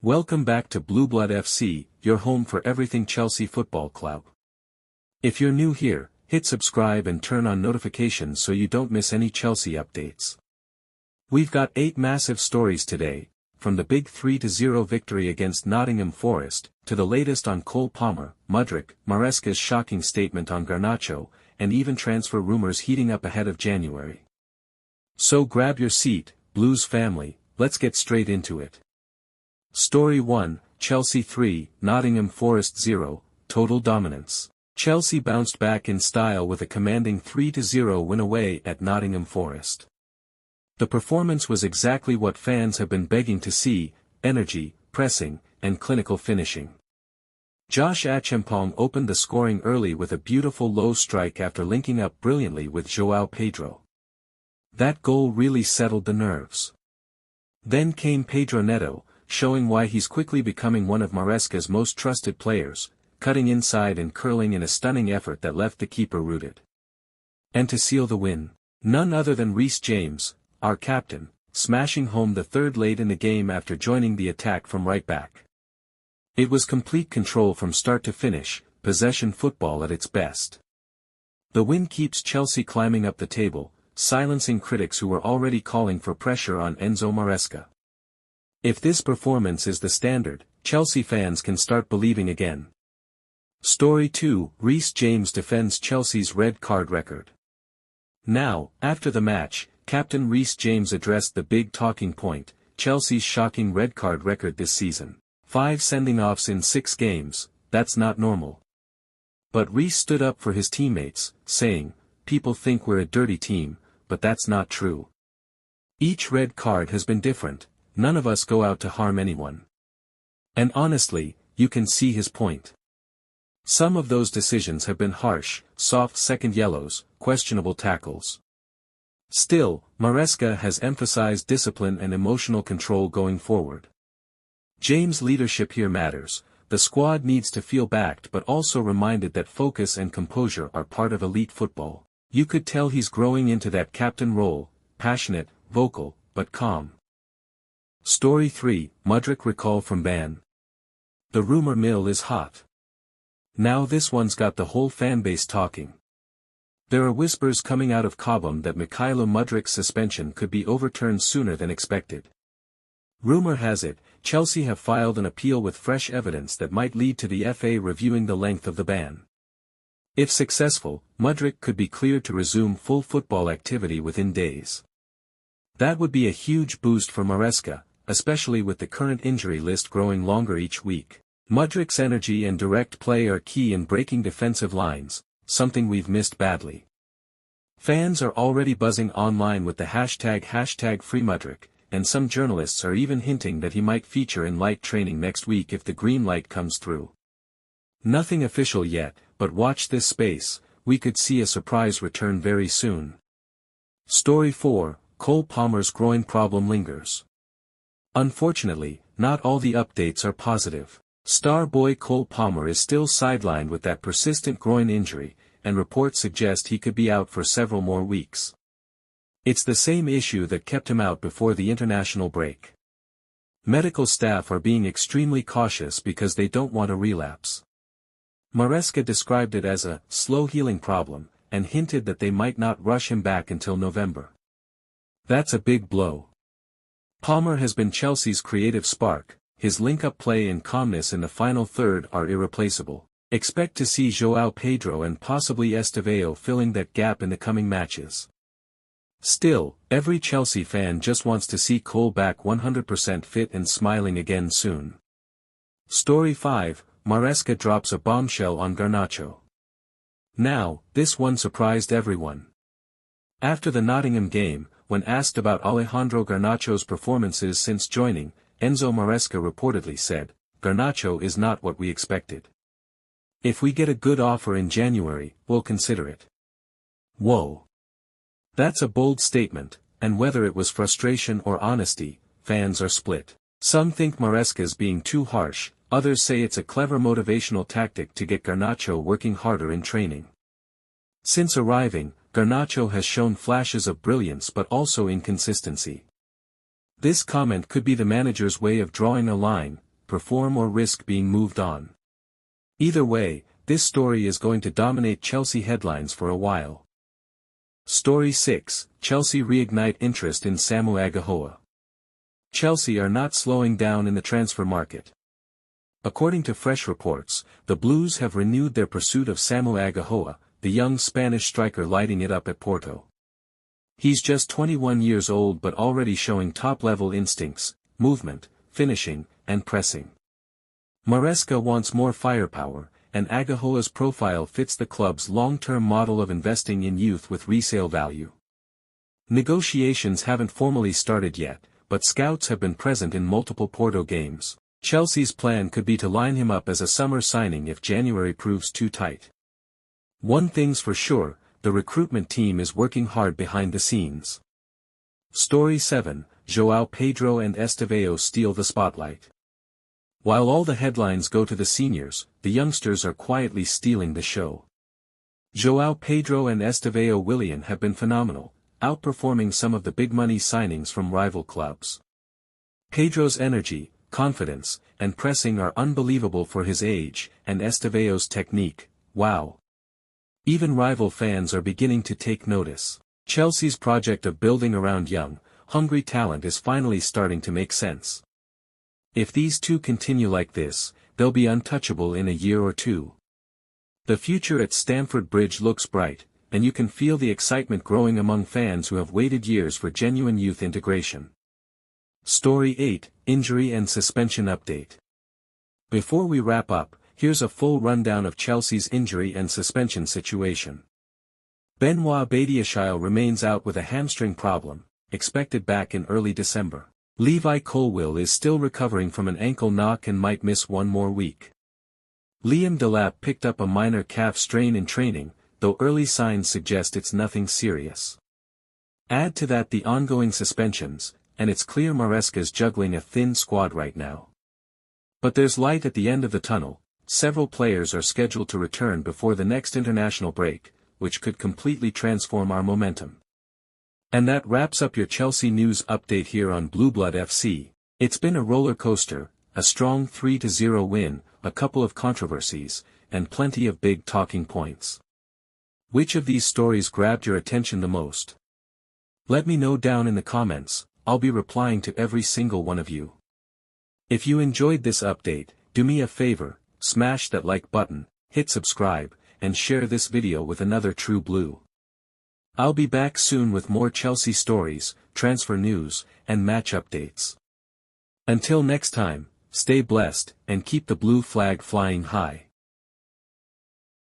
Welcome back to Blue Blood FC, your home for everything Chelsea Football Club. If you're new here, hit subscribe and turn on notifications so you don't miss any Chelsea updates. We've got 8 massive stories today, from the big 3-0 victory against Nottingham Forest, to the latest on Cole Palmer, Mudryk, Maresca's shocking statement on Garnacho, and even transfer rumors heating up ahead of January. So grab your seat, Blues family, let's get straight into it. Story 1, Chelsea 3, Nottingham Forest 0, total dominance. Chelsea bounced back in style with a commanding 3-0 win away at Nottingham Forest. The performance was exactly what fans have been begging to see: energy, pressing, and clinical finishing. Josh Achampong opened the scoring early with a beautiful low strike after linking up brilliantly with João Pedro. That goal really settled the nerves. Then came Pedro Neto, showing why he's quickly becoming one of Maresca's most trusted players, cutting inside and curling in a stunning effort that left the keeper rooted. And to seal the win, none other than Reece James, our captain, smashing home the third late in the game after joining the attack from right back. It was complete control from start to finish, possession football at its best. The win keeps Chelsea climbing up the table, silencing critics who were already calling for pressure on Enzo Maresca. If this performance is the standard, Chelsea fans can start believing again. Story 2, Reece James defends Chelsea's red card record. Now, after the match, Captain Reece James addressed the big talking point: Chelsea's shocking red card record this season. 5 sending-offs in 6 games, that's not normal. But Reece stood up for his teammates, saying, "People think we're a dirty team, but that's not true. Each red card has been different, none of us go out to harm anyone." And honestly, you can see his point. Some of those decisions have been harsh: soft second yellows, questionable tackles. Still, Maresca has emphasized discipline and emotional control going forward. James' leadership here matters. The squad needs to feel backed but also reminded that focus and composure are part of elite football. You could tell he's growing into that captain role: passionate, vocal, but calm. Story 3, Mudryk recall from ban. The rumor mill is hot. Now this one's got the whole fanbase talking. There are whispers coming out of Cobham that Mykhailo Mudryk's suspension could be overturned sooner than expected. Rumor has it, Chelsea have filed an appeal with fresh evidence that might lead to the FA reviewing the length of the ban. If successful, Mudryk could be cleared to resume full football activity within days. That would be a huge boost for Maresca, especially with the current injury list growing longer each week. Mudryk's energy and direct play are key in breaking defensive lines, something we've missed badly. Fans are already buzzing online with the hashtag #FreeMudryk, and some journalists are even hinting that he might feature in light training next week if the green light comes through. Nothing official yet, but watch this space, we could see a surprise return very soon. Story 4, Cole Palmer's groin problem lingers. Unfortunately, not all the updates are positive. Star boy Cole Palmer is still sidelined with that persistent groin injury, and reports suggest he could be out for several more weeks. It's the same issue that kept him out before the international break. Medical staff are being extremely cautious because they don't want a relapse. Maresca described it as a slow-healing problem, and hinted that they might not rush him back until November. That's a big blow. Palmer has been Chelsea's creative spark. His link-up play and calmness in the final third are irreplaceable. Expect to see João Pedro and possibly Estêvão filling that gap in the coming matches. Still, every Chelsea fan just wants to see Cole back 100% fit and smiling again soon. Story 5, Maresca drops a bombshell on Garnacho. Now, this one surprised everyone. After the Nottingham game, when asked about Alejandro Garnacho's performances since joining, Enzo Maresca reportedly said, "Garnacho is not what we expected. If we get a good offer in January, we'll consider it." Whoa. That's a bold statement, and whether it was frustration or honesty, fans are split. Some think Maresca's being too harsh, others say it's a clever motivational tactic to get Garnacho working harder in training. Since arriving, Garnacho has shown flashes of brilliance but also inconsistency. This comment could be the manager's way of drawing a line, perform or risk being moved on. Either way, this story is going to dominate Chelsea headlines for a while. Story 6, Chelsea reignite interest in Samu Aghehowa. Chelsea are not slowing down in the transfer market. According to fresh reports, the Blues have renewed their pursuit of Samu Aghehowa, the young Spanish striker lighting it up at Porto. He's just 21 years old but already showing top-level instincts, movement, finishing, and pressing. Maresca wants more firepower, and Aghehowa's profile fits the club's long-term model of investing in youth with resale value. Negotiations haven't formally started yet, but scouts have been present in multiple Porto games. Chelsea's plan could be to line him up as a summer signing if January proves too tight. One thing's for sure, the recruitment team is working hard behind the scenes. Story 7, João Pedro and Estêvão steal the spotlight. While all the headlines go to the seniors, the youngsters are quietly stealing the show. João Pedro and Estêvão Willian have been phenomenal, outperforming some of the big money signings from rival clubs. Pedro's energy, confidence, and pressing are unbelievable for his age, and Estevão's technique, wow. Even rival fans are beginning to take notice. Chelsea's project of building around young, hungry talent is finally starting to make sense. If these two continue like this, they'll be untouchable in a year or two. The future at Stamford Bridge looks bright, and you can feel the excitement growing among fans who have waited years for genuine youth integration. Story 8, Injury and Suspension Update. Before we wrap up, here's a full rundown of Chelsea's injury and suspension situation. Benoit Badiashile remains out with a hamstring problem, expected back in early December. Levi Colwill is still recovering from an ankle knock and might miss one more week. Liam Delap picked up a minor calf strain in training, though early signs suggest it's nothing serious. Add to that the ongoing suspensions, and it's clear Maresca's juggling a thin squad right now. But there's light at the end of the tunnel. Several players are scheduled to return before the next international break, which could completely transform our momentum. And that wraps up your Chelsea news update here on Blue Blood FC. It's been a roller coaster, a strong 3-0 win, a couple of controversies, and plenty of big talking points. Which of these stories grabbed your attention the most? Let me know down in the comments. I'll be replying to every single one of you. If you enjoyed this update, do me a favor, smash that like button, hit subscribe, and share this video with another true blue. I'll be back soon with more Chelsea stories, transfer news, and match updates. Until next time, stay blessed, and keep the blue flag flying high.